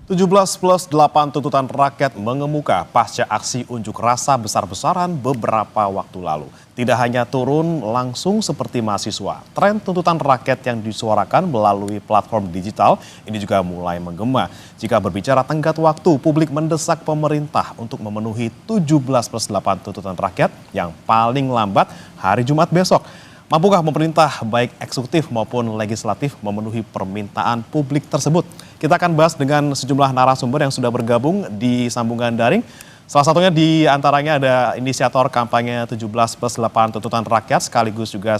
17+8 tuntutan rakyat mengemuka pasca aksi unjuk rasa besar-besaran beberapa waktu lalu. Tidak hanya turun langsung seperti mahasiswa, tren tuntutan rakyat yang disuarakan melalui platform digital ini juga mulai menggema. Jika berbicara tenggat waktu, publik mendesak pemerintah untuk memenuhi 17+8 tuntutan rakyat yang paling lambat hari Jumat besok. Mampukah pemerintah baik eksekutif maupun legislatif memenuhi permintaan publik tersebut? Kita akan bahas dengan sejumlah narasumber yang sudah bergabung di sambungan daring. Salah satunya di antaranya ada inisiator kampanye 17+8 tuntutan rakyat sekaligus juga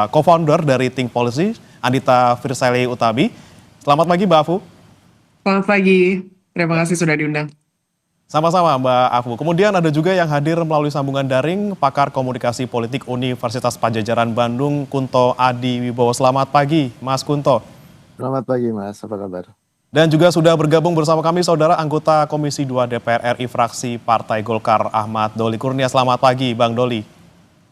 co-founder dari Think Policy, Anita Firseli Utabi. Selamat pagi Mbak Afu. Selamat pagi, terima kasih sudah diundang. Sama-sama Mbak Afu. Kemudian ada juga yang hadir melalui sambungan daring, pakar komunikasi politik Universitas Padjadjaran Bandung, Kunto Adi Wibowo. Selamat pagi Mas Kunto. Selamat pagi Mas, apa kabar? Dan juga sudah bergabung bersama kami saudara anggota Komisi 2 DPR RI fraksi Partai Golkar Ahmad Doli Kurnia. Selamat pagi Bang Doli.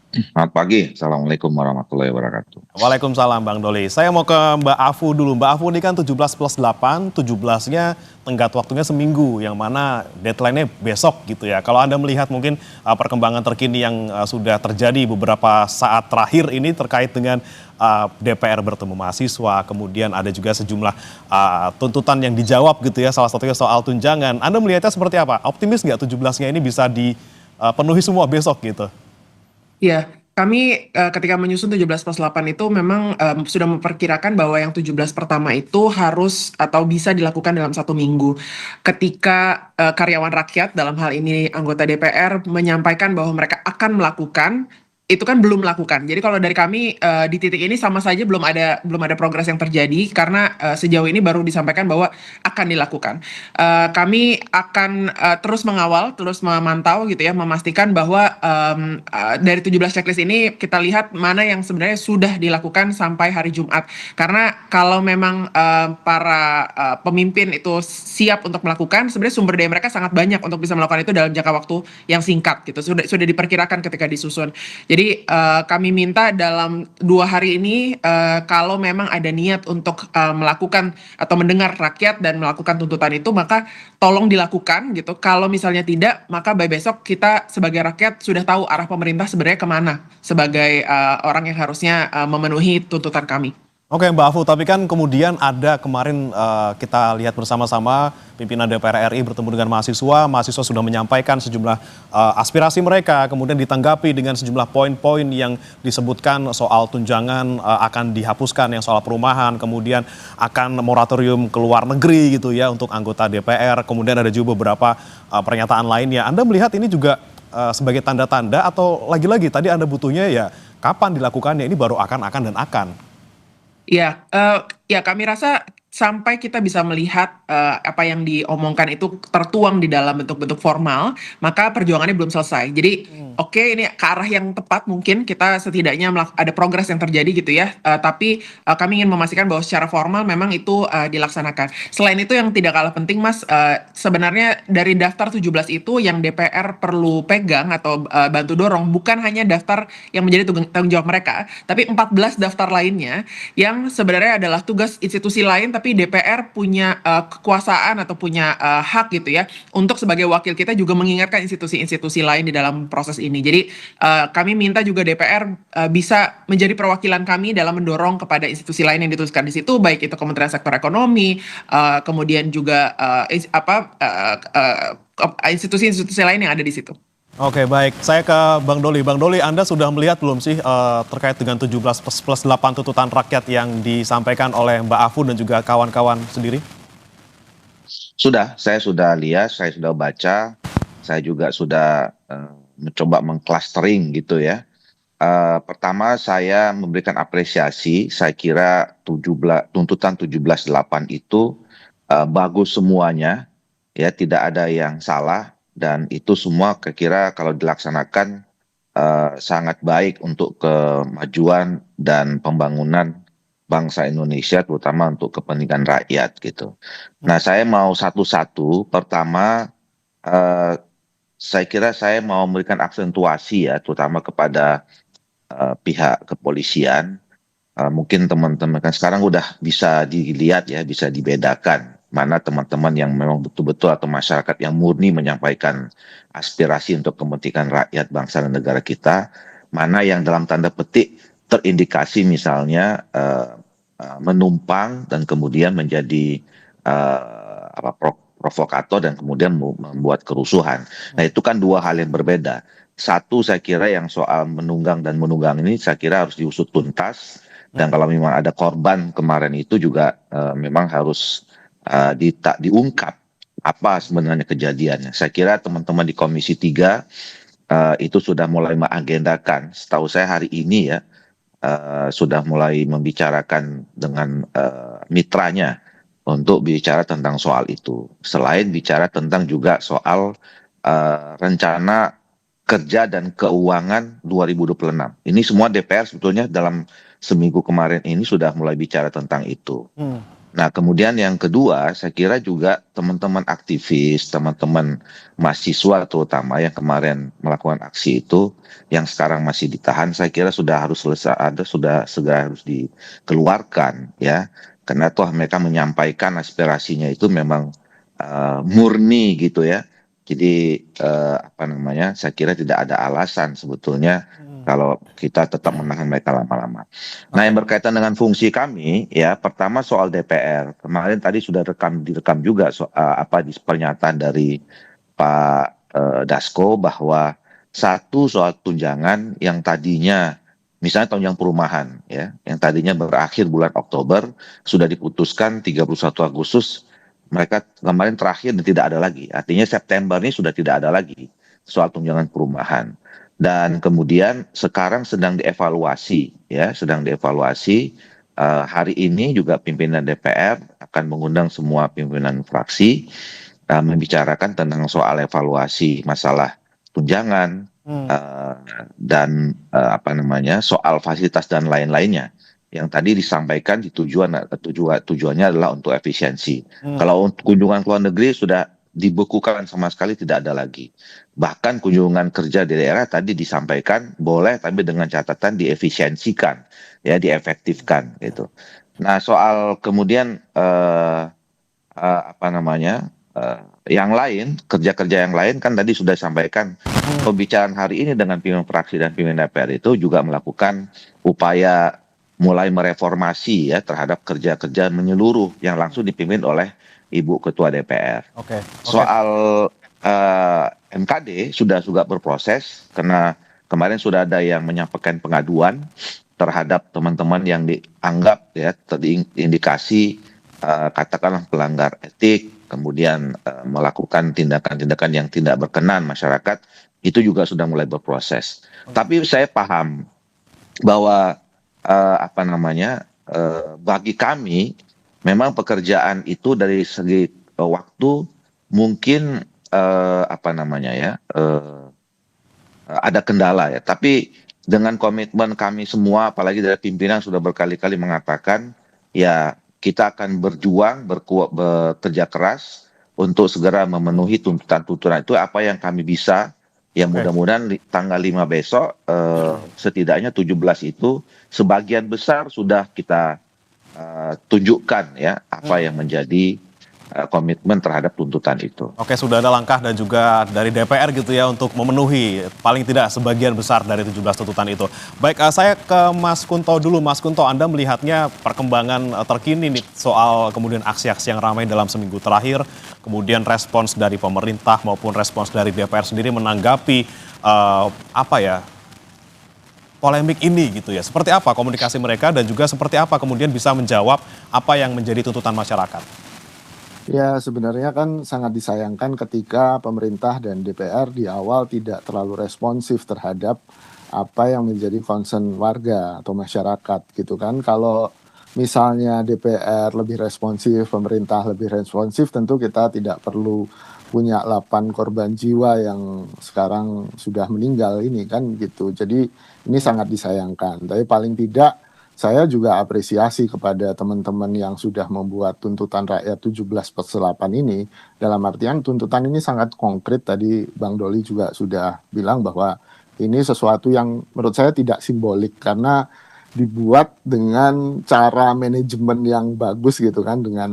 Selamat pagi, Assalamualaikum warahmatullahi wabarakatuh. Waalaikumsalam Bang Doli. Saya mau ke Mbak Afu dulu. Mbak Afu ini kan 17+8, 17-nya tenggat waktunya seminggu, yang mana deadline-nya besok gitu ya. Kalau Anda melihat mungkin perkembangan terkini yang sudah terjadi beberapa saat terakhir ini terkait dengan DPR bertemu mahasiswa, kemudian ada juga sejumlah tuntutan yang dijawab gitu ya, salah satunya soal tunjangan. Anda melihatnya seperti apa? Optimis nggak 17-nya ini bisa dipenuhi semua besok gitu? Ya, kami ketika menyusun 17+8 itu memang sudah memperkirakan bahwa yang 17 pertama itu harus atau bisa dilakukan dalam 1 minggu. Ketika karyawan rakyat, dalam hal ini anggota DPR, menyampaikan bahwa mereka akan melakukan, itu kan belum melakukan. Jadi kalau dari kami di titik ini sama saja belum ada progres yang terjadi karena sejauh ini baru disampaikan bahwa akan dilakukan. Kami akan terus mengawal, terus memantau gitu ya, memastikan bahwa dari 17 checklist ini kita lihat mana yang sebenarnya sudah dilakukan sampai hari Jumat. Karena kalau memang para pemimpin itu siap untuk melakukan, sebenarnya sumber daya mereka sangat banyak untuk bisa melakukan itu dalam jangka waktu yang singkat gitu. Sudah diperkirakan ketika disusun. Jadi kami minta dalam 2 hari ini kalau memang ada niat untuk melakukan atau mendengar rakyat dan melakukan tuntutan itu, maka tolong dilakukan gitu. Kalau misalnya tidak, maka by besok kita sebagai rakyat sudah tahu arah pemerintah sebenarnya kemana sebagai orang yang harusnya memenuhi tuntutan kami. Oke Mbak Afu, tapi kan kemudian ada kemarin kita lihat bersama-sama pimpinan DPR RI bertemu dengan mahasiswa sudah menyampaikan sejumlah aspirasi mereka, kemudian ditanggapi dengan sejumlah poin-poin yang disebutkan soal tunjangan akan dihapuskan, yang soal perumahan, kemudian akan moratorium ke luar negeri gitu ya untuk anggota DPR, kemudian ada juga beberapa pernyataan lainnya. Anda melihat ini juga sebagai tanda-tanda atau lagi-lagi tadi Anda butuhnya ya kapan dilakukannya, ini baru akan dan akan? Ya, ya kami rasa sampai kita bisa melihat apa yang diomongkan itu tertuang di dalam bentuk-bentuk formal, maka perjuangannya belum selesai. Jadi oke, ini ke arah yang tepat, mungkin kita setidaknya ada progres yang terjadi gitu ya, tapi kami ingin memastikan bahwa secara formal memang itu dilaksanakan. Selain itu yang tidak kalah penting Mas, sebenarnya dari daftar 17 itu yang DPR perlu pegang atau bantu dorong bukan hanya daftar yang menjadi tanggung jawab mereka, tapi 14 daftar lainnya yang sebenarnya adalah tugas institusi lain, tapi DPR punya kekuasaan atau punya hak gitu ya untuk sebagai wakil kita juga mengingatkan institusi-institusi lain di dalam proses ini. Jadi kami minta juga DPR bisa menjadi perwakilan kami dalam mendorong kepada institusi lain yang dituliskan di situ, baik itu Kementerian Sektor Ekonomi, kemudian juga institusi-institusi lain yang ada di situ. Oke baik, saya ke Bang Doli. Bang Doli, Anda sudah melihat belum sih terkait dengan 17+8 tuntutan rakyat yang disampaikan oleh Mbak Afu dan juga kawan-kawan sendiri? Saya sudah lihat, saya sudah baca, saya juga sudah mencoba mengclustering gitu ya. Pertama saya memberikan apresiasi, saya kira tuntutan 17+8 itu bagus semuanya, ya tidak ada yang salah. Dan itu semua kira kalau dilaksanakan sangat baik untuk kemajuan dan pembangunan bangsa Indonesia, terutama untuk kepentingan rakyat gitu. Nah saya mau satu-satu, pertama saya kira saya mau memberikan aksentuasi ya, terutama kepada pihak kepolisian. Mungkin teman-teman kan sekarang udah bisa dilihat ya, bisa dibedakan mana teman-teman yang memang betul-betul atau masyarakat yang murni menyampaikan aspirasi untuk kepentingan rakyat bangsa dan negara kita, mana yang dalam tanda petik terindikasi misalnya menumpang dan kemudian menjadi provokator dan kemudian membuat kerusuhan. Nah, itu kan dua hal yang berbeda. Satu, saya kira yang soal menunggang dan menunggang ini saya kira harus diusut tuntas, dan kalau memang ada korban kemarin itu juga memang harus diungkap apa sebenarnya kejadiannya. Saya kira teman-teman di Komisi 3 itu sudah mulai mengagendakan, setahu saya hari ini ya, sudah mulai membicarakan dengan mitranya untuk bicara tentang soal itu. Selain bicara tentang juga soal rencana kerja dan keuangan 2026. Ini semua DPR sebetulnya dalam seminggu kemarin ini sudah mulai bicara tentang itu. Nah, kemudian yang kedua, saya kira juga teman-teman aktivis, teman-teman mahasiswa terutama yang kemarin melakukan aksi itu, yang sekarang masih ditahan, saya kira sudah harus selesai, sudah segera harus dikeluarkan, ya, karena toh mereka menyampaikan aspirasinya itu memang murni gitu ya. Jadi saya kira tidak ada alasan sebetulnya kalau kita tetap menahan mereka lama-lama. Nah, yang berkaitan dengan fungsi kami, ya, pertama soal DPR. Kemarin tadi sudah direkam juga di pernyataan dari Pak Dasko bahwa satu soal tunjangan yang tadinya, misalnya tunjangan perumahan, ya, yang tadinya berakhir bulan Oktober, sudah diputuskan 31 Agustus, mereka kemarin terakhir dan tidak ada lagi. Artinya September ini sudah tidak ada lagi soal tunjangan perumahan. Dan kemudian sekarang sedang dievaluasi, ya, sedang dievaluasi. Hari ini juga pimpinan DPR akan mengundang semua pimpinan fraksi membicarakan tentang soal evaluasi masalah tunjangan dan soal fasilitas dan lain-lainnya. Yang tadi disampaikan tujuannya adalah untuk efisiensi. Kalau kunjungan ke luar negeri sudah dibekukan sama sekali, tidak ada lagi. Bahkan kunjungan kerja di daerah tadi disampaikan boleh, tapi dengan catatan diefisiensikan, ya, diefektifkan gitu. Nah, soal kemudian yang lain, kerja-kerja yang lain kan tadi sudah disampaikan. Pembicaraan hari ini dengan pimpinan fraksi dan pimpinan DPR itu juga melakukan upaya mulai mereformasi, ya, terhadap kerja-kerja menyeluruh yang langsung dipimpin oleh Ibu Ketua DPR. Soal MKD sudah berproses karena kemarin sudah ada yang menyampaikan pengaduan terhadap teman-teman yang dianggap, ya, terindikasi katakanlah pelanggar etik, kemudian melakukan tindakan-tindakan yang tidak berkenan masyarakat, itu juga sudah mulai berproses. Tapi saya paham bahwa bagi kami memang pekerjaan itu dari segi waktu mungkin ada kendala, ya. Tapi dengan komitmen kami semua, apalagi dari pimpinan sudah berkali-kali mengatakan, ya, kita akan berjuang, bekerja keras untuk segera memenuhi tuntutan-tuntutan itu apa yang kami bisa. Ya, mudah-mudahan tanggal 5 besok setidaknya 17 itu sebagian besar sudah kita tunjukkan, ya, apa yang menjadi komitmen terhadap tuntutan itu. Oke, sudah ada langkah dan juga dari DPR gitu ya untuk memenuhi paling tidak sebagian besar dari 17 tuntutan itu. Baik, saya ke Mas Kunto dulu. Mas Kunto, Anda melihatnya perkembangan terkini nih soal kemudian aksi-aksi yang ramai dalam seminggu terakhir, kemudian respons dari pemerintah maupun respons dari DPR sendiri menanggapi polemik ini gitu ya. Seperti apa komunikasi mereka dan juga seperti apa kemudian bisa menjawab apa yang menjadi tuntutan masyarakat? Ya, sebenarnya kan sangat disayangkan ketika pemerintah dan DPR di awal tidak terlalu responsif terhadap apa yang menjadi concern warga atau masyarakat gitu kan. Kalau misalnya DPR lebih responsif, pemerintah lebih responsif, tentu kita tidak perlu punya 8 korban jiwa yang sekarang sudah meninggal ini kan gitu. Jadi ini sangat disayangkan. Tapi paling tidak saya juga apresiasi kepada teman-teman yang sudah membuat tuntutan rakyat 17/8 ini, dalam artian tuntutan ini sangat konkret. Tadi Bang Doli juga sudah bilang bahwa ini sesuatu yang menurut saya tidak simbolik, karena dibuat dengan cara manajemen yang bagus gitu kan, dengan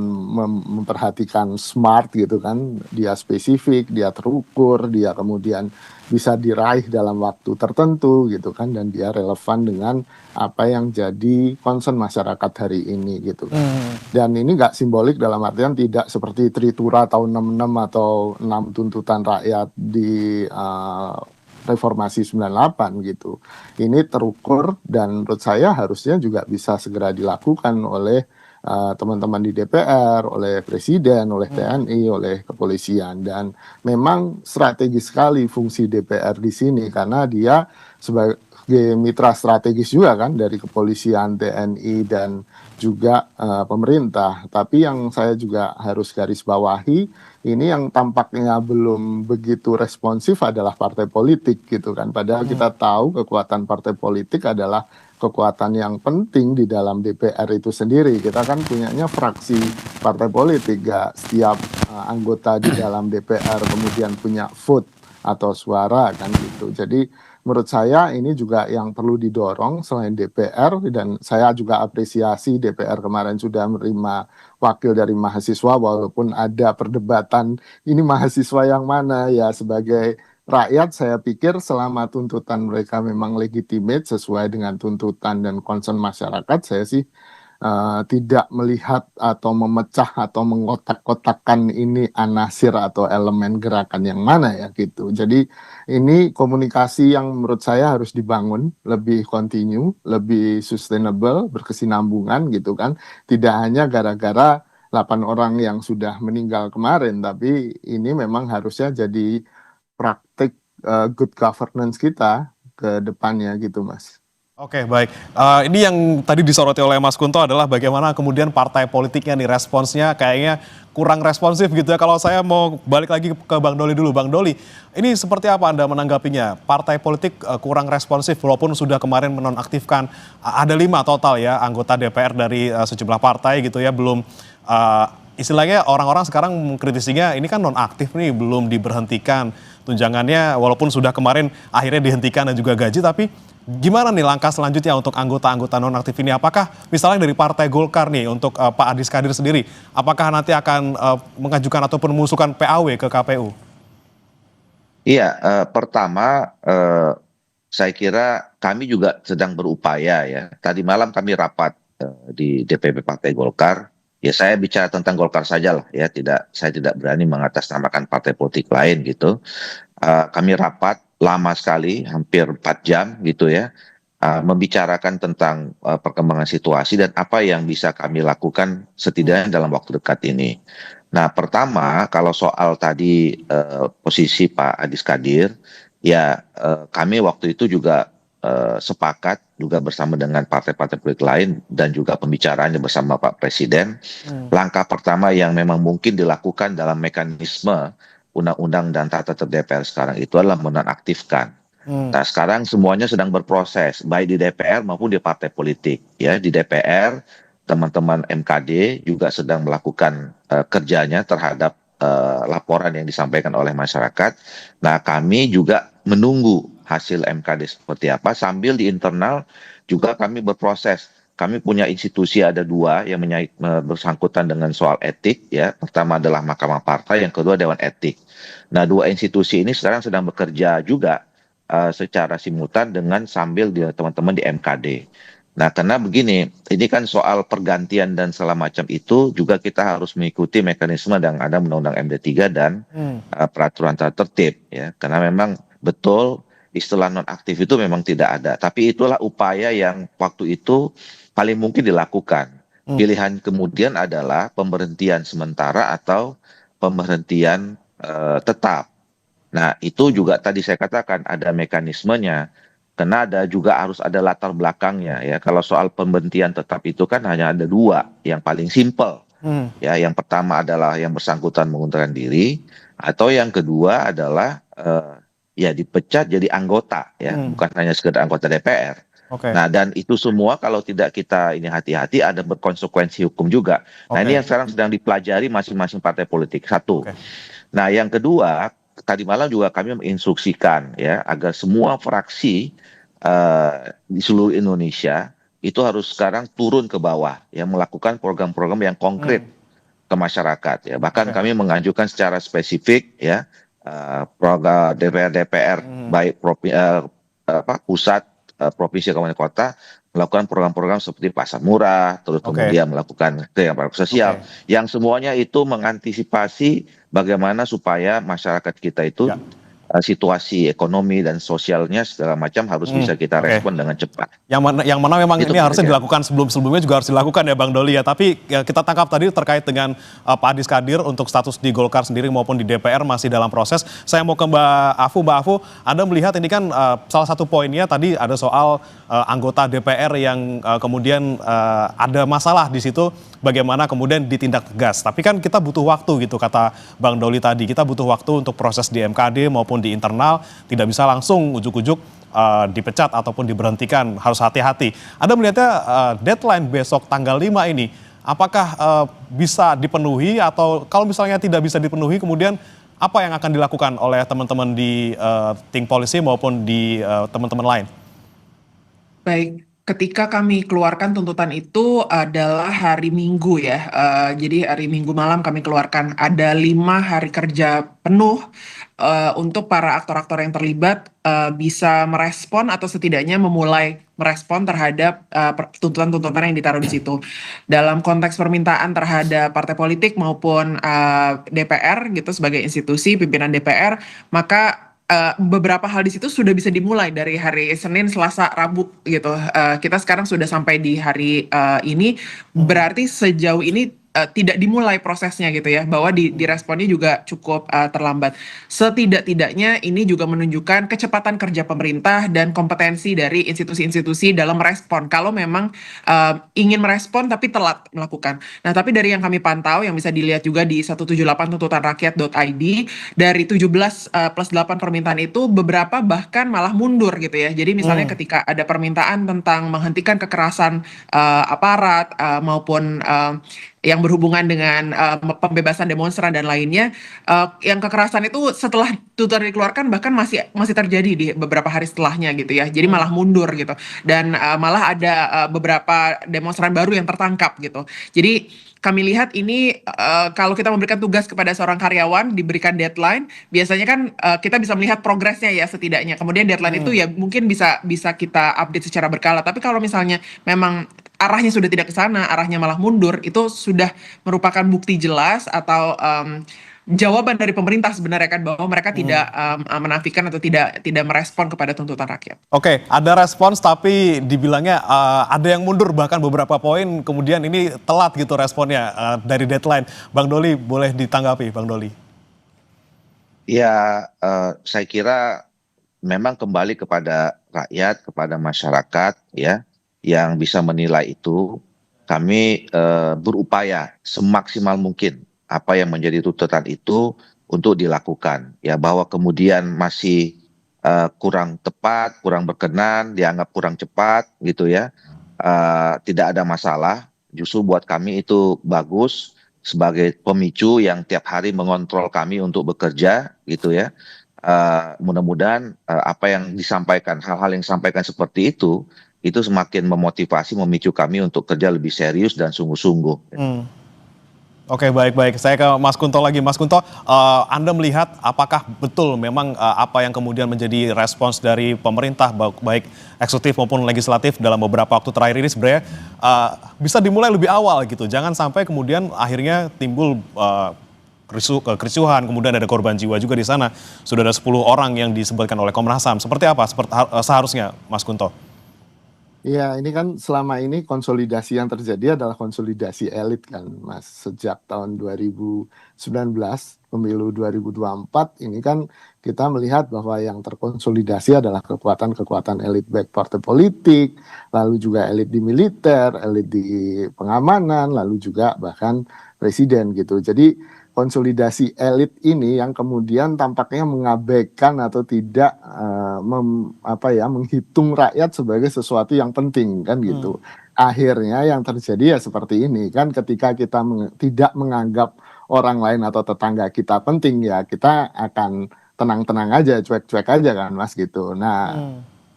memperhatikan smart gitu kan, dia spesifik, dia terukur, dia kemudian bisa diraih dalam waktu tertentu gitu kan, dan dia relevan dengan apa yang jadi concern masyarakat hari ini gitu kan. Dan ini nggak simbolik dalam artian tidak seperti Tritura tahun 66 atau 6 tuntutan rakyat di reformasi 98 gitu. Ini terukur dan menurut saya harusnya juga bisa segera dilakukan oleh teman-teman di DPR, oleh Presiden, oleh TNI, oleh kepolisian. Dan memang strategis sekali fungsi DPR di sini karena dia sebagai mitra strategis juga kan dari kepolisian, TNI, dan juga pemerintah. Tapi yang saya juga harus garis bawahi, ini yang tampaknya belum begitu responsif adalah partai politik gitu kan. Padahal kita tahu kekuatan partai politik adalah kekuatan yang penting di dalam DPR itu sendiri. Kita kan punyanya fraksi partai politik, gak setiap anggota di dalam DPR kemudian punya vote atau suara kan gitu. Jadi menurut saya ini juga yang perlu didorong selain DPR, dan saya juga apresiasi DPR kemarin sudah menerima wakil dari mahasiswa walaupun ada perdebatan ini mahasiswa yang mana ya. Sebagai rakyat saya pikir selama tuntutan mereka memang legitimate sesuai dengan tuntutan dan concern masyarakat, saya sih tidak melihat atau memecah atau mengotak-kotakan ini anasir atau elemen gerakan yang mana ya gitu. Jadi ini komunikasi yang menurut saya harus dibangun lebih kontinu, lebih sustainable, berkesinambungan gitu kan. Tidak hanya gara-gara 8 orang yang sudah meninggal kemarin, tapi ini memang harusnya jadi praktik good governance kita ke depannya gitu, Mas. Oke, baik. Ini yang tadi disoroti oleh Mas Kunto adalah bagaimana kemudian partai politiknya nih responsnya kayaknya kurang responsif gitu ya. Kalau saya mau balik lagi ke Bang Doli dulu. Bang Doli, ini seperti apa Anda menanggapinya? Partai politik kurang responsif walaupun sudah kemarin menonaktifkan ada 5 total ya anggota DPR dari sejumlah partai gitu ya. Belum istilahnya orang-orang sekarang mengkritisinya ini kan nonaktif nih, belum diberhentikan tunjangannya walaupun sudah kemarin akhirnya dihentikan dan juga gaji, tapi gimana nih langkah selanjutnya untuk anggota-anggota nonaktif ini? Apakah misalnya dari Partai Golkar nih untuk Pak Adis Kadir sendiri, apakah nanti akan mengajukan ataupun mengusulkan PAW ke KPU? Iya, pertama saya kira kami juga sedang berupaya ya. Tadi malam kami rapat di DPP Partai Golkar. Ya saya bicara tentang Golkar saja lah ya. Saya tidak berani mengatasnamakan partai politik lain gitu. Kami rapat lama sekali, hampir 4 jam gitu ya, membicarakan tentang perkembangan situasi dan apa yang bisa kami lakukan setidaknya dalam waktu dekat ini. Nah, pertama kalau soal tadi posisi Pak Adis Kadir, ya kami waktu itu juga sepakat juga bersama dengan partai-partai politik lain dan juga pembicaraannya bersama Pak Presiden. Langkah pertama yang memang mungkin dilakukan dalam mekanisme undang-undang dan tata tertib DPR sekarang itu adalah menonaktifkan. Nah, sekarang semuanya sedang berproses, baik di DPR maupun di partai politik. Ya, di DPR teman-teman MKD juga sedang melakukan kerjanya terhadap laporan yang disampaikan oleh masyarakat. Nah, kami juga menunggu hasil MKD seperti apa. Sambil di internal juga kami berproses. Kami punya institusi ada 2 yang bersangkutan dengan soal etik ya. Pertama adalah Mahkamah Partai, yang kedua Dewan Etik. Nah, 2 institusi ini sekarang sedang bekerja juga secara simultan dengan sambil teman-teman di MKD. Nah, karena begini, ini kan soal pergantian dan segala macam itu juga kita harus mengikuti mekanisme yang ada Undang-Undang MD3 dan peraturan tata tertib ya. Karena memang betul istilah nonaktif itu memang tidak ada. Tapi itulah upaya yang waktu itu paling mungkin dilakukan. Pilihan kemudian adalah pemberhentian sementara atau pemberhentian tetap. Nah, itu juga tadi saya katakan ada mekanismenya. Karena juga harus ada latar belakangnya ya. Kalau soal pemberhentian tetap itu kan hanya ada 2 yang paling simpel. Ya, yang pertama adalah yang bersangkutan mengundurkan diri, atau yang kedua adalah ya dipecat jadi anggota ya, bukan hanya sekedar anggota DPR. Nah, dan itu semua kalau tidak kita ini hati-hati ada berkonsekuensi hukum juga. Nah, ini yang sekarang sedang dipelajari masing-masing partai politik. 1. Nah, yang kedua, tadi malam juga kami menginstruksikan ya agar semua fraksi di seluruh Indonesia itu harus sekarang turun ke bawah, ya melakukan program-program yang konkret ke masyarakat. Ya, bahkan Oke. kami mengajukan secara spesifik ya program DPR baik pusat, provinsi, kabupaten, kota melakukan program-program seperti pasar murah, terus Oke. kemudian melakukan program sosial, Oke. yang semuanya itu mengantisipasi bagaimana supaya masyarakat kita itu Ya. situasi ekonomi dan sosialnya segala macam harus bisa kita Oke. respon dengan cepat. Yang mana memang Itu ini harusnya kira-kira. dilakukan sebelum-sebelumnya juga harus dilakukan ya Bang Doli ya. Tapi ya, kita tangkap tadi terkait dengan Pak Adis Kadir untuk status di Golkar sendiri maupun di DPR masih dalam proses. Saya mau ke Mbak Afu. Mbak Afu, Anda melihat ini kan salah satu poinnya tadi ada soal anggota DPR yang kemudian ada masalah di situ, bagaimana kemudian ditindak tegas. Tapi kan kita butuh waktu gitu, kata Bang Doli tadi. Kita butuh waktu untuk proses di MKD maupun di internal, tidak bisa langsung ujuk-ujuk dipecat ataupun diberhentikan, harus hati-hati. Anda melihatnya deadline besok tanggal 5 ini, apakah bisa dipenuhi atau kalau misalnya tidak bisa dipenuhi, kemudian apa yang akan dilakukan oleh teman-teman di Think Policy maupun di teman-teman lain? Baik, ketika kami keluarkan tuntutan itu adalah hari Minggu ya. Jadi hari Minggu malam kami keluarkan ada 5 hari kerja penuh untuk para aktor-aktor yang terlibat bisa merespon atau setidaknya memulai merespon terhadap tuntutan-tuntutan yang ditaruh di situ. Dalam konteks permintaan terhadap partai politik maupun DPR gitu sebagai institusi pimpinan DPR, maka beberapa hal di situ sudah bisa dimulai dari hari Senin, Selasa, Rabu gitu. Kita sekarang sudah sampai di hari ini, berarti sejauh ini tidak dimulai prosesnya gitu ya, bahwa diresponnya juga cukup terlambat. Setidak-tidaknya ini juga menunjukkan kecepatan kerja pemerintah dan kompetensi dari institusi-institusi dalam merespon. Kalau memang ingin merespon tapi telat melakukan. Nah, tapi dari yang kami pantau, yang bisa dilihat juga di 178tuntutanrakyat.id, dari 17 plus 8 permintaan itu beberapa bahkan malah mundur gitu ya. Jadi misalnya ketika ada permintaan tentang menghentikan kekerasan aparat maupun yang berhubungan dengan pembebasan demonstran dan lainnya, yang kekerasan itu setelah tuntutan dikeluarkan bahkan masih terjadi di beberapa hari setelahnya gitu ya. Jadi malah mundur gitu, dan malah ada beberapa demonstran baru yang tertangkap gitu. Jadi kami lihat ini kalau kita memberikan tugas kepada seorang karyawan, diberikan deadline, biasanya kan kita bisa melihat progresnya ya setidaknya. Kemudian deadline itu ya mungkin bisa kita update secara berkala. Tapi kalau misalnya memang arahnya sudah tidak ke sana, arahnya malah mundur, itu sudah merupakan bukti jelas atau jawaban dari pemerintah sebenarnya kan, bahwa mereka tidak menafikan atau tidak merespon kepada tuntutan rakyat. Oke, ada respons tapi dibilangnya ada yang mundur bahkan beberapa poin, kemudian ini telat gitu responnya dari deadline. Bang Doli, boleh ditanggapi Bang Doli? Ya, saya kira memang kembali kepada rakyat, kepada masyarakat ya, yang bisa menilai itu. Kami berupaya semaksimal mungkin apa yang menjadi tuntutan itu untuk dilakukan. Ya, bahwa kemudian masih kurang tepat, kurang berkenan, dianggap kurang cepat gitu ya. Tidak ada masalah. Justru buat kami itu bagus sebagai pemicu yang tiap hari mengontrol kami untuk bekerja gitu ya. Mudah-mudahan apa yang disampaikan, hal-hal yang disampaikan seperti itu semakin memotivasi, memicu kami untuk kerja lebih serius dan sungguh-sungguh. Oke, baik-baik. Saya ke Mas Kunto lagi. Mas Kunto, Anda melihat apakah betul memang apa yang kemudian menjadi respons dari pemerintah, baik eksekutif maupun legislatif dalam beberapa waktu terakhir ini sebenarnya bisa dimulai lebih awal gitu. Jangan sampai kemudian akhirnya timbul kericuhan, kemudian ada korban jiwa juga di sana. Sudah ada 10 orang yang disebutkan oleh Komnas HAM. Seperti apa seharusnya, Mas Kunto? Iya, ini kan selama ini konsolidasi yang terjadi adalah konsolidasi elit kan, Mas. Sejak tahun 2019, pemilu 2024, ini kan kita melihat bahwa yang terkonsolidasi adalah kekuatan-kekuatan elit baik partai politik, lalu juga elit di militer, elit di pengamanan, lalu juga bahkan presiden gitu. Jadi konsolidasi elit ini yang kemudian tampaknya mengabaikan atau tidak menghitung rakyat sebagai sesuatu yang penting kan gitu. Akhirnya yang terjadi ya seperti ini kan, ketika kita tidak menganggap orang lain atau tetangga kita penting, ya kita akan tenang-tenang aja, cuek-cuek aja kan Mas gitu. Nah,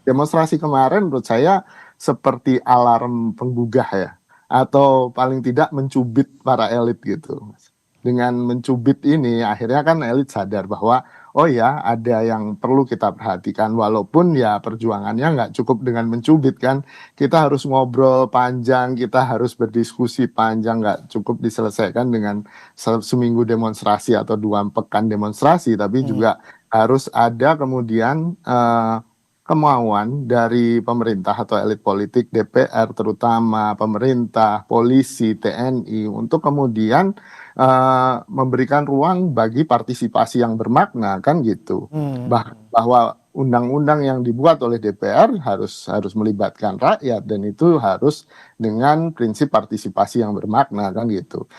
demonstrasi kemarin menurut saya seperti alarm penggugah ya, atau paling tidak mencubit para elit gitu. Dengan mencubit ini akhirnya kan elit sadar bahwa oh ya ada yang perlu kita perhatikan, walaupun ya perjuangannya nggak cukup dengan mencubit kan, kita harus ngobrol panjang, kita harus berdiskusi panjang, nggak cukup diselesaikan dengan seminggu demonstrasi atau 2 pekan demonstrasi, tapi juga harus ada kemudian kemauan dari pemerintah atau elit politik, DPR terutama, pemerintah, polisi, TNI untuk kemudian memberikan ruang bagi partisipasi yang bermakna kan gitu. Bahwa undang-undang yang dibuat oleh DPR harus melibatkan rakyat, dan itu harus dengan prinsip partisipasi yang bermakna kan gitu.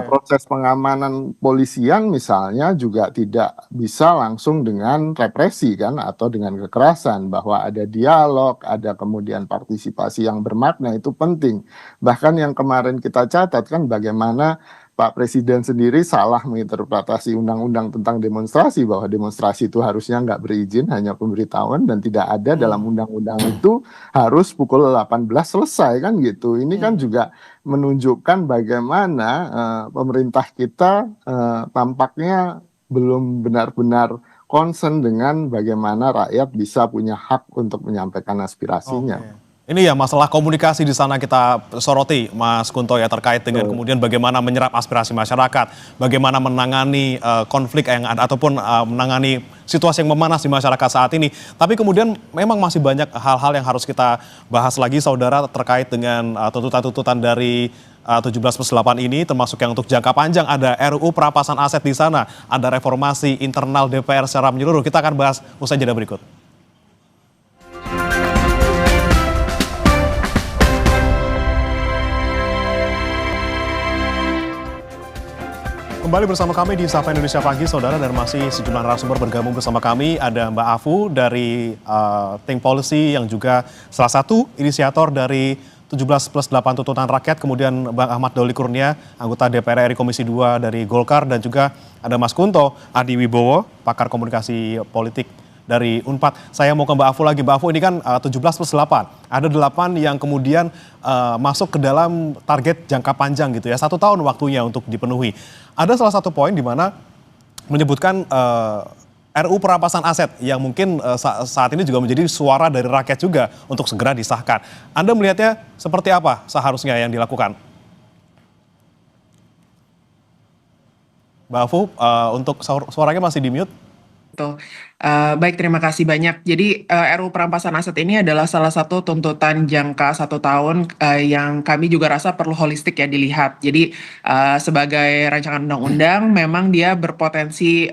Proses pengamanan polisian misalnya juga tidak bisa langsung dengan represi kan, atau dengan kekerasan, bahwa ada dialog, ada kemudian partisipasi yang bermakna, itu penting. Bahkan yang kemarin kita catat kan bagaimana Pak Presiden sendiri salah menginterpretasi undang-undang tentang demonstrasi, bahwa demonstrasi itu harusnya nggak berizin, hanya pemberitahuan, dan tidak ada dalam undang-undang itu harus pukul 18 selesai kan gitu. Ini kan juga menunjukkan bagaimana pemerintah kita tampaknya belum benar-benar concern dengan bagaimana rakyat bisa punya hak untuk menyampaikan aspirasinya. Ini ya masalah komunikasi di sana kita soroti, Mas Kunto, ya, terkait dengan kemudian bagaimana menyerap aspirasi masyarakat, bagaimana menangani konflik yang ada ataupun menangani situasi yang memanas di masyarakat saat ini. Tapi kemudian memang masih banyak hal-hal yang harus kita bahas lagi, saudara, terkait dengan tuntutan-tuntutan dari 17+8 ini, termasuk yang untuk jangka panjang. Ada RUU perampasan aset di sana, ada reformasi internal DPR secara menyeluruh. Kita akan bahas usai jeda berikut. Kembali bersama kami di Sapa Indonesia Pagi, saudara, dan masih sejumlah narasumber bergabung bersama kami. Ada Mbak Afu dari Think Policy yang juga salah satu inisiator dari 17+8 tuntutan rakyat, kemudian Bang Ahmad Doli Kurnia, anggota DPR RI Komisi 2 dari Golkar, dan juga ada Mas Kunto Adi Wibowo, pakar komunikasi politik dari Unpad. Saya mau ke Mbak Afu lagi. Mbak Afu, ini kan 17+8. Ada 8 yang kemudian masuk ke dalam target jangka panjang gitu ya. 1 tahun waktunya untuk dipenuhi. Ada salah satu poin di mana menyebutkan RUU perampasan aset yang mungkin saat ini juga menjadi suara dari rakyat juga untuk segera disahkan. Anda melihatnya seperti apa seharusnya yang dilakukan? Mbak Afu, untuk suaranya masih di mute. Betul. Baik, terima kasih banyak. Jadi RUU perampasan aset ini adalah salah satu tuntutan jangka 1 tahun yang kami juga rasa perlu holistik ya dilihat. Jadi sebagai rancangan undang-undang memang dia berpotensi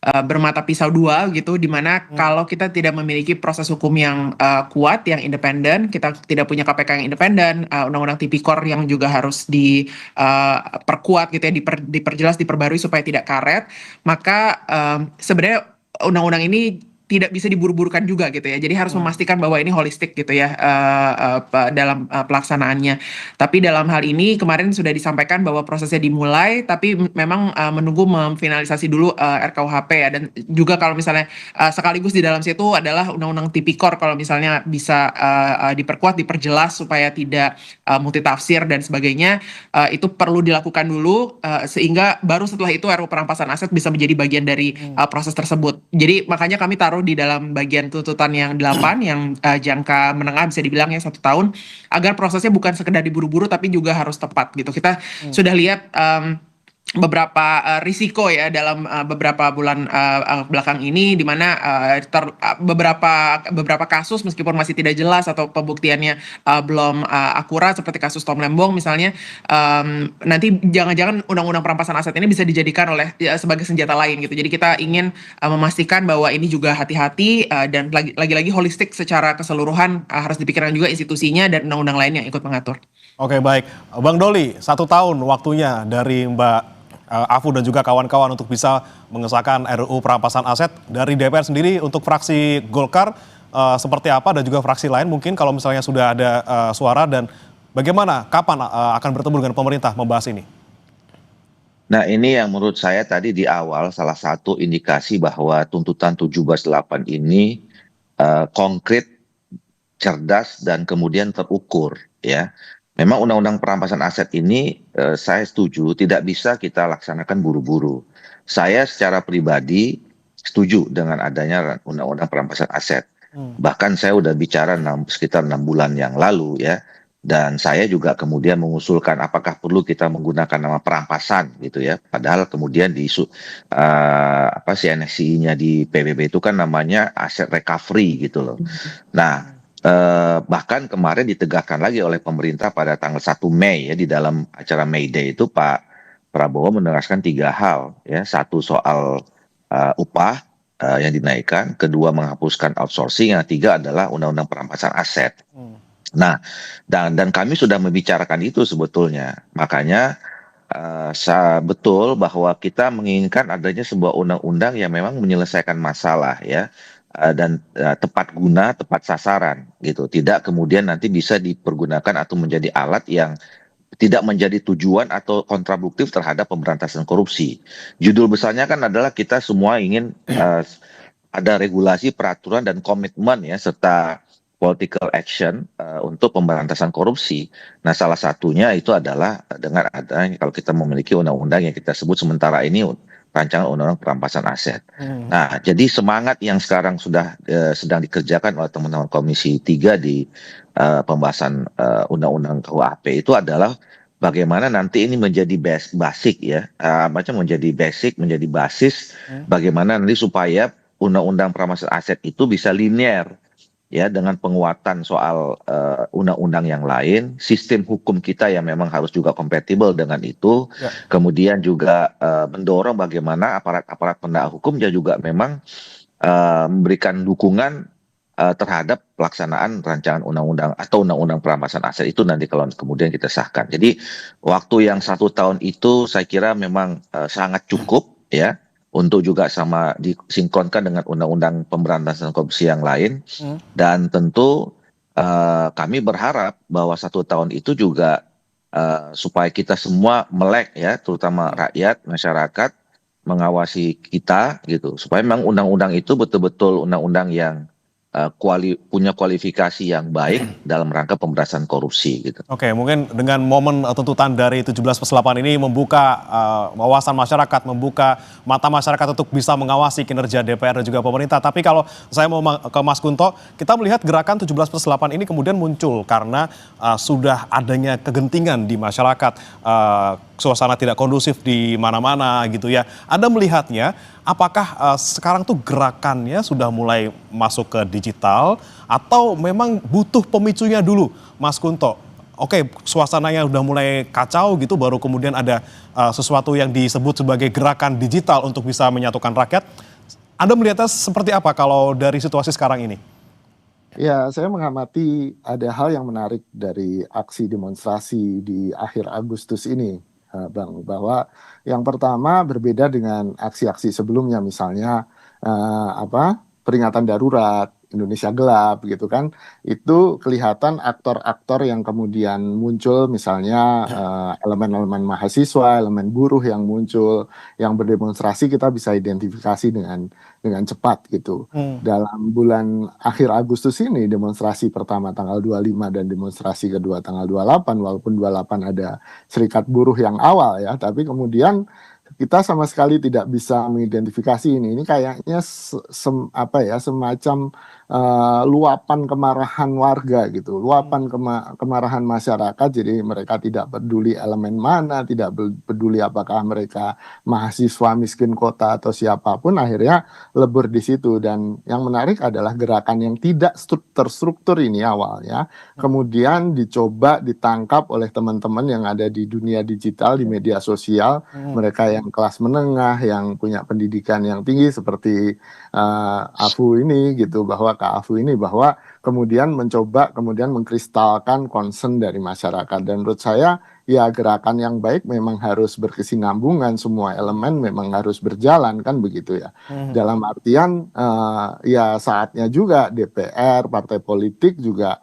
bermata pisau dua gitu, dimana kalau kita tidak memiliki proses hukum yang kuat, yang independen, kita tidak punya KPK yang independen, undang-undang tipikor yang juga harus diperkuat gitu ya, diperjelas, diperbarui supaya tidak karet, maka sebenarnya undang-undang ini tidak bisa diburu-burukan juga gitu ya. Jadi harus memastikan bahwa ini holistik gitu ya dalam pelaksanaannya. Tapi dalam hal ini kemarin sudah disampaikan bahwa prosesnya dimulai, tapi memang menunggu memfinalisasi dulu RKUHP ya. Dan juga kalau misalnya sekaligus di dalam situ adalah undang-undang tipikor, kalau misalnya bisa diperkuat, diperjelas supaya tidak multitafsir dan sebagainya, itu perlu dilakukan dulu sehingga baru setelah itu RUU perampasan aset bisa menjadi bagian dari proses tersebut. Jadi makanya kami taruh di dalam bagian tuntutan yang 8 yang jangka menengah, bisa dibilang ya 1 tahun, agar prosesnya bukan sekedar diburu-buru tapi juga harus tepat gitu. Kita sudah lihat beberapa risiko ya dalam beberapa bulan belakang ini, di mana beberapa kasus meskipun masih tidak jelas atau pembuktiannya belum akurat, seperti kasus Tom Lembong misalnya, nanti jangan-jangan undang-undang perampasan aset ini bisa dijadikan sebagai senjata lain gitu. Jadi kita ingin memastikan bahwa ini juga hati-hati dan lagi-lagi holistik secara keseluruhan, harus dipikirkan juga institusinya dan undang-undang lain yang ikut mengatur. Oke, baik. Bang Doli, 1 tahun waktunya dari Mbak Afu dan juga kawan-kawan untuk bisa mengesahkan RUU perampasan aset. Dari DPR sendiri untuk fraksi Golkar seperti apa, dan juga fraksi lain mungkin kalau misalnya sudah ada suara, dan bagaimana, kapan akan bertemu dengan pemerintah membahas ini? Nah, ini yang menurut saya tadi di awal salah satu indikasi bahwa tuntutan 17+8 ini konkret cerdas dan kemudian terukur ya. Memang undang-undang perampasan aset ini saya setuju tidak bisa kita laksanakan buru-buru. Saya secara pribadi setuju dengan adanya undang-undang perampasan aset. Bahkan saya udah bicara sekitar 6 bulan yang lalu ya. Dan saya juga kemudian mengusulkan apakah perlu kita menggunakan nama perampasan gitu ya. Padahal kemudian di apa sih NSI-nya di PBB itu kan namanya aset recovery gitu loh. Nah, bahkan kemarin ditegakkan lagi oleh pemerintah pada tanggal 1 Mei ya di dalam acara May Day itu Pak Prabowo menegaskan 3 hal ya. Satu soal upah yang dinaikkan, kedua menghapuskan outsourcing, yang ketiga adalah undang-undang perampasan aset. Nah, dan kami sudah membicarakan itu sebetulnya. Makanya betul bahwa kita menginginkan adanya sebuah undang-undang yang memang menyelesaikan masalah ya dan tepat guna, tepat sasaran gitu. Tidak kemudian nanti bisa dipergunakan atau menjadi alat yang tidak menjadi tujuan atau kontraproduktif terhadap pemberantasan korupsi. Judul besarnya kan adalah kita semua ingin ada regulasi, peraturan dan komitmen ya serta political action untuk pemberantasan korupsi. Nah, salah satunya itu adalah dengan adanya kalau kita memiliki undang-undang yang kita sebut sementara ini rancangan undang-undang perampasan aset. Nah, jadi semangat yang sekarang sudah sedang dikerjakan oleh teman-teman Komisi 3 di pembahasan undang-undang KUHP itu adalah bagaimana nanti ini menjadi basic ya, macam menjadi basic, menjadi basis bagaimana nanti supaya undang-undang perampasan aset itu bisa linear ya dengan penguatan soal undang-undang yang lain, sistem hukum kita yang memang harus juga kompatibel dengan itu, kemudian juga mendorong bagaimana aparat-aparat penegak hukum juga memang memberikan dukungan terhadap pelaksanaan rancangan undang-undang atau undang-undang perampasan aset itu nanti kalau kemudian kita sahkan. Jadi waktu yang 1 tahun itu saya kira memang sangat cukup ya untuk juga sama disinkronkan dengan undang-undang pemberantasan korupsi yang lain. Dan tentu kami berharap bahwa 1 tahun itu juga supaya kita semua melek ya, terutama rakyat, masyarakat, mengawasi kita gitu. Supaya memang undang-undang itu betul-betul undang-undang yang punya kualifikasi yang baik dalam rangka pemberantasan korupsi gitu. Oke, mungkin dengan momen tuntutan dari 17+8 ini membuka wawasan masyarakat, membuka mata masyarakat untuk bisa mengawasi kinerja DPR dan juga pemerintah. Tapi kalau saya mau ke Mas Kunto, kita melihat gerakan 17+8 ini kemudian muncul karena sudah adanya kegentingan di masyarakat, suasana tidak kondusif di mana-mana gitu ya. Anda melihatnya, apakah sekarang tuh gerakannya sudah mulai masuk ke digital atau memang butuh pemicunya dulu, Mas Kunto? Oke, suasananya udah mulai kacau gitu, baru kemudian ada sesuatu yang disebut sebagai gerakan digital untuk bisa menyatukan rakyat. Anda melihatnya seperti apa kalau dari situasi sekarang ini? Ya, saya mengamati ada hal yang menarik dari aksi demonstrasi di akhir Agustus ini, Bang, bahwa yang pertama berbeda dengan aksi-aksi sebelumnya, misalnya peringatan darurat, Indonesia gelap gitu kan, itu kelihatan aktor-aktor yang kemudian muncul, misalnya elemen-elemen mahasiswa, elemen buruh yang muncul, yang berdemonstrasi kita bisa identifikasi dengan cepat gitu. Dalam bulan akhir Agustus ini, demonstrasi pertama tanggal 25 dan demonstrasi kedua tanggal 28, walaupun 28 ada serikat buruh yang awal ya, tapi kemudian kita sama sekali tidak bisa mengidentifikasi ini. Ini kayaknya semacam luapan kemarahan warga gitu, luapan kemarahan masyarakat. Jadi mereka tidak peduli elemen mana, tidak peduli apakah mereka mahasiswa miskin kota atau siapapun, akhirnya lebur di situ. Dan yang menarik adalah gerakan yang tidak terstruktur ini awalnya, kemudian dicoba ditangkap oleh teman-teman yang ada di dunia digital, di media sosial, mereka yang kelas menengah, yang punya pendidikan yang tinggi seperti Afu ini gitu, bahwa Kak Afu ini, bahwa kemudian mencoba kemudian mengkristalkan concern dari masyarakat. Dan menurut saya ya gerakan yang baik memang harus berkesinambungan, semua elemen memang harus berjalan kan begitu ya. Dalam artian ya saatnya juga DPR, partai politik juga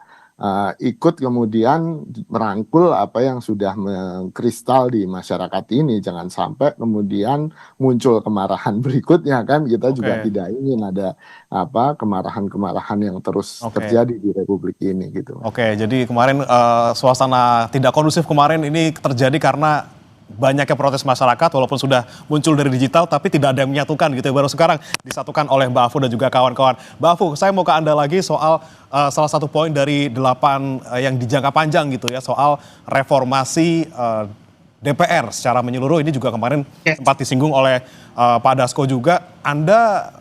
ikut kemudian merangkul apa yang sudah mengkristal di masyarakat ini. Jangan sampai kemudian muncul kemarahan berikutnya kan, kita juga Oke, tidak ingin ada kemarahan-kemarahan yang terus oke. terjadi di Republik ini gitu. Oke, jadi kemarin suasana tidak kondusif kemarin ini terjadi karena banyaknya protes masyarakat walaupun sudah muncul dari digital tapi tidak ada yang menyatukan gitu ya. Baru sekarang disatukan oleh Mbak Afu dan juga kawan-kawan. Mbak Afu, saya mau ke Anda lagi soal salah satu poin dari 8 yang dijangka panjang gitu ya, soal reformasi DPR secara menyeluruh. Ini juga kemarin Yes. sempat disinggung oleh Pak Dasko juga. Anda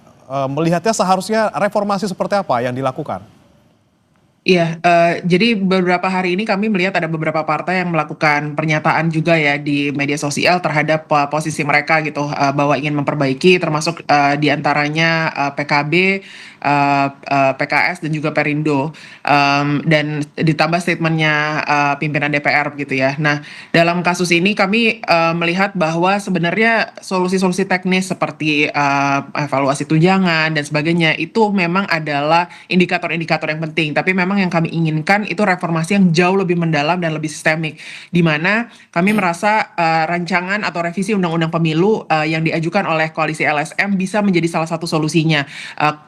melihatnya seharusnya reformasi seperti apa yang dilakukan? Iya, jadi beberapa hari ini kami melihat ada beberapa partai yang melakukan pernyataan juga ya di media sosial terhadap posisi mereka gitu, bahwa ingin memperbaiki termasuk di antaranya PKB, PKS dan juga Perindo, dan ditambah statementnya pimpinan DPR gitu ya. Nah, dalam kasus ini kami melihat bahwa sebenarnya solusi-solusi teknis seperti evaluasi tunjangan dan sebagainya itu memang adalah indikator-indikator yang penting, tapi memang yang kami inginkan itu reformasi yang jauh lebih mendalam dan lebih sistemik, di mana kami merasa rancangan atau revisi Undang-Undang Pemilu yang diajukan oleh koalisi LSM bisa menjadi salah satu solusinya.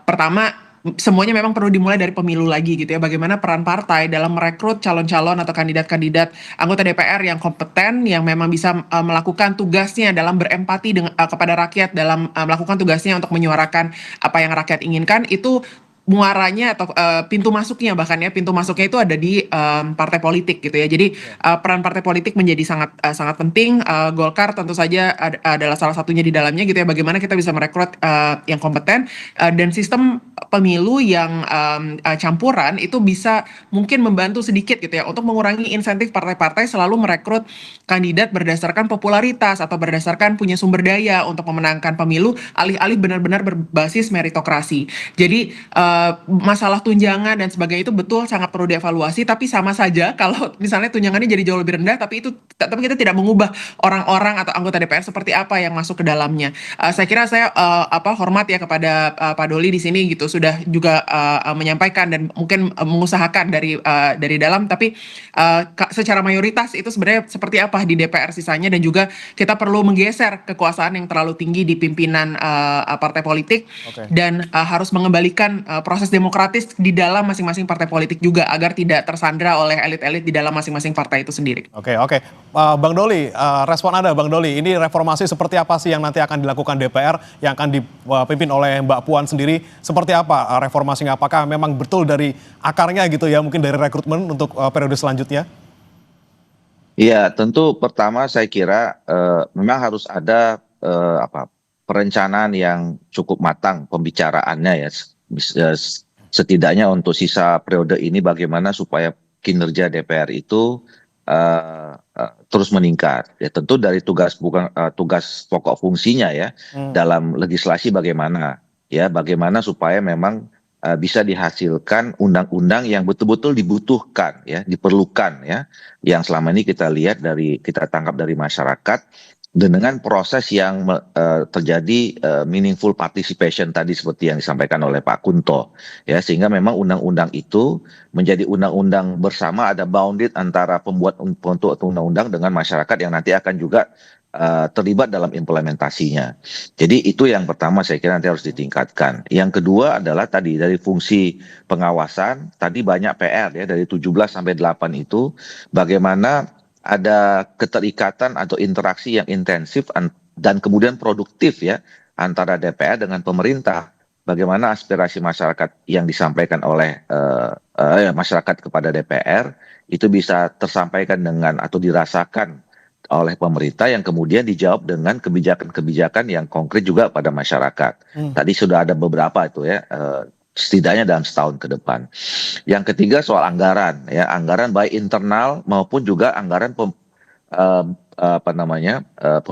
Pertama, semuanya memang perlu dimulai dari pemilu lagi gitu ya. Bagaimana peran partai dalam merekrut calon-calon atau kandidat-kandidat anggota DPR yang kompeten, yang memang bisa melakukan tugasnya dalam berempati kepada rakyat, dalam melakukan tugasnya untuk menyuarakan apa yang rakyat inginkan, itu muaranya atau pintu masuknya, bahkan ya pintu masuknya itu ada di partai politik gitu ya. Jadi peran partai politik menjadi sangat sangat penting. Golkar tentu saja adalah salah satunya di dalamnya gitu ya. Bagaimana kita bisa merekrut yang kompeten, dan sistem pemilu yang campuran itu bisa mungkin membantu sedikit gitu ya untuk mengurangi insentif partai-partai selalu merekrut kandidat berdasarkan popularitas atau berdasarkan punya sumber daya untuk memenangkan pemilu, alih-alih benar-benar berbasis meritokrasi. Jadi masalah tunjangan dan sebagainya itu betul sangat perlu dievaluasi, tapi sama saja kalau misalnya tunjangannya jadi jauh lebih rendah, tapi kita tidak mengubah orang-orang atau anggota DPR seperti apa yang masuk ke dalamnya. Saya kira saya hormat ya kepada Pak Doli di sini gitu, sudah juga menyampaikan dan mungkin mengusahakan dari dalam, tapi secara mayoritas itu sebenarnya seperti apa di DPR sisanya, dan juga kita perlu menggeser kekuasaan yang terlalu tinggi di pimpinan partai politik, Oke. dan harus mengembalikan proses demokratis di dalam masing-masing partai politik juga, agar tidak tersandra oleh elit-elit di dalam masing-masing partai itu sendiri. Oke, oke. Bang Doli, respon Anda Bang Doli, ini reformasi seperti apa sih yang nanti akan dilakukan DPR, yang akan dipimpin oleh Mbak Puan sendiri, seperti apa reformasinya? Apakah memang betul dari akarnya gitu ya, mungkin dari rekrutmen untuk periode selanjutnya? Iya, tentu pertama saya kira memang harus ada perencanaan yang cukup matang pembicaraannya ya. Setidaknya untuk sisa periode ini bagaimana supaya kinerja DPR itu terus meningkat. Ya tentu dari tugas pokok fungsinya ya dalam legislasi bagaimana supaya memang bisa dihasilkan undang-undang yang betul-betul dibutuhkan ya, diperlukan ya, yang selama ini kita tangkap dari masyarakat, dan dengan proses yang terjadi meaningful participation tadi seperti yang disampaikan oleh Pak Kunto ya, sehingga memang undang-undang itu menjadi undang-undang bersama, ada bounded antara pembuat undang-undang dengan masyarakat yang nanti akan juga terlibat dalam implementasinya. Jadi itu yang pertama saya kira nanti harus ditingkatkan. Yang kedua adalah tadi dari fungsi pengawasan, tadi banyak PR ya, dari 17 sampai 8 itu bagaimana ada keterikatan atau interaksi yang intensif dan kemudian produktif ya antara DPR dengan pemerintah. Bagaimana aspirasi masyarakat yang disampaikan oleh masyarakat kepada DPR itu bisa tersampaikan dengan atau dirasakan oleh pemerintah, yang kemudian dijawab dengan kebijakan-kebijakan yang konkret juga pada masyarakat. Tadi sudah ada beberapa itu ya, setidaknya dalam setahun ke depan. Yang ketiga soal anggaran ya, anggaran baik internal maupun juga anggaran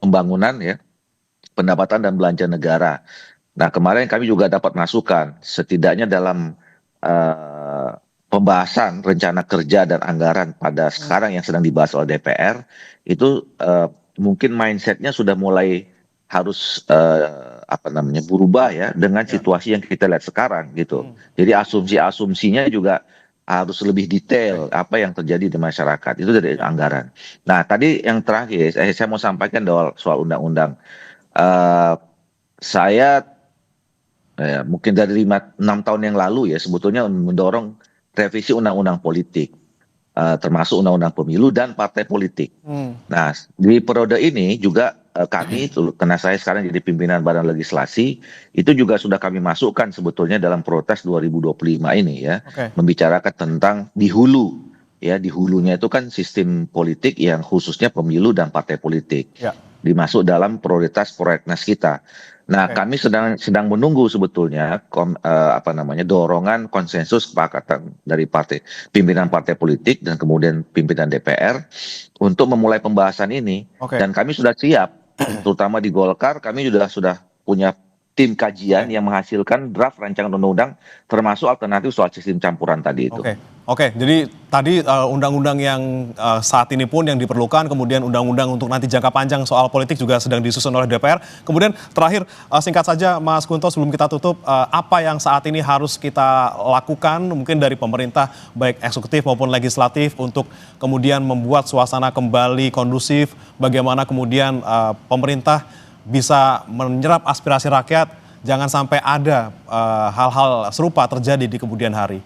pembangunan ya, pendapatan dan belanja negara. Nah, kemarin kami juga dapat masukan setidaknya dalam pembahasan rencana kerja dan anggaran pada sekarang yang sedang dibahas oleh DPR itu mungkin mindsetnya sudah mulai harus berubah ya dengan situasi yang kita lihat sekarang gitu. Jadi asumsinya juga harus lebih detail apa yang terjadi di masyarakat itu dari anggaran. Nah, tadi yang terakhir saya mau sampaikan soal undang-undang. Eh, saya mungkin dari 6 tahun yang lalu ya sebetulnya mendorong revisi undang-undang politik, termasuk undang-undang pemilu dan partai politik. Nah, di periode ini juga kami, karena saya sekarang jadi pimpinan Badan Legislasi, itu juga sudah kami masukkan sebetulnya dalam Protes 2025 ini ya, membicarakan tentang di hulu. Ya, di hulunya itu kan sistem politik yang khususnya pemilu dan partai politik. Dimasuk dalam prioritas prolegnas kita. Nah, kami sedang menunggu sebetulnya dorongan konsensus kesepakatan dari pimpinan partai politik dan kemudian pimpinan DPR untuk memulai pembahasan ini. Dan kami sudah siap, terutama di Golkar, kami sudah punya tim kajian yang menghasilkan draft rancangan undang-undang termasuk alternatif soal sistem campuran tadi itu. Oke, jadi tadi undang-undang yang saat ini pun yang diperlukan, kemudian undang-undang untuk nanti jangka panjang soal politik juga sedang disusun oleh DPR. Kemudian terakhir singkat saja Mas Kunto sebelum kita tutup, apa yang saat ini harus kita lakukan mungkin dari pemerintah baik eksekutif maupun legislatif untuk kemudian membuat suasana kembali kondusif, bagaimana kemudian pemerintah bisa menyerap aspirasi rakyat, jangan sampai ada hal-hal serupa terjadi di kemudian hari.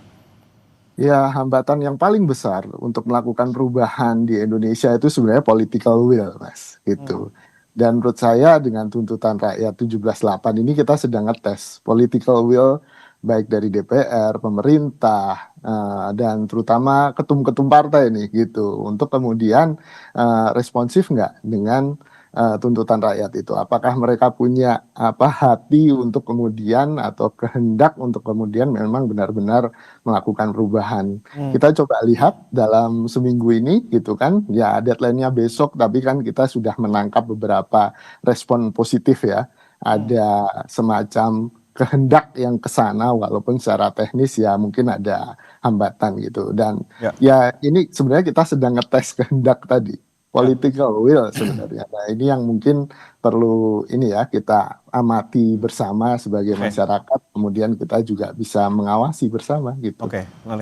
Ya, hambatan yang paling besar untuk melakukan perubahan di Indonesia itu sebenarnya political will, Mas, gitu. Dan menurut saya dengan tuntutan rakyat 17.8 ini kita sedang ngetes political will baik dari DPR, pemerintah, dan terutama ketum-ketum partai nih gitu, untuk kemudian responsif nggak dengan tuntutan rakyat itu. Apakah mereka punya hati untuk kemudian atau kehendak untuk kemudian memang benar-benar melakukan perubahan. Kita coba lihat dalam seminggu ini gitu kan, ya deadline-nya besok, tapi kan kita sudah menangkap beberapa respon positif ya. Ada semacam kehendak yang kesana walaupun secara teknis ya mungkin ada hambatan gitu. Dan ya ini sebenarnya kita sedang ngetes kehendak tadi. Political will sebenarnya. Nah, ini yang mungkin perlu kita amati bersama sebagai masyarakat, kemudian kita juga bisa mengawasi bersama gitu.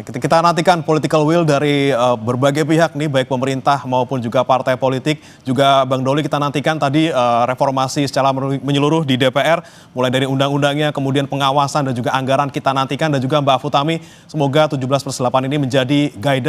Kita nantikan political will dari berbagai pihak nih, baik pemerintah maupun juga partai politik. Juga Bang Doli kita nantikan tadi reformasi secara menyeluruh di DPR, mulai dari undang-undangnya, kemudian pengawasan dan juga anggaran kita nantikan, dan juga Mbak Afutami, semoga 17+8 ini menjadi guidance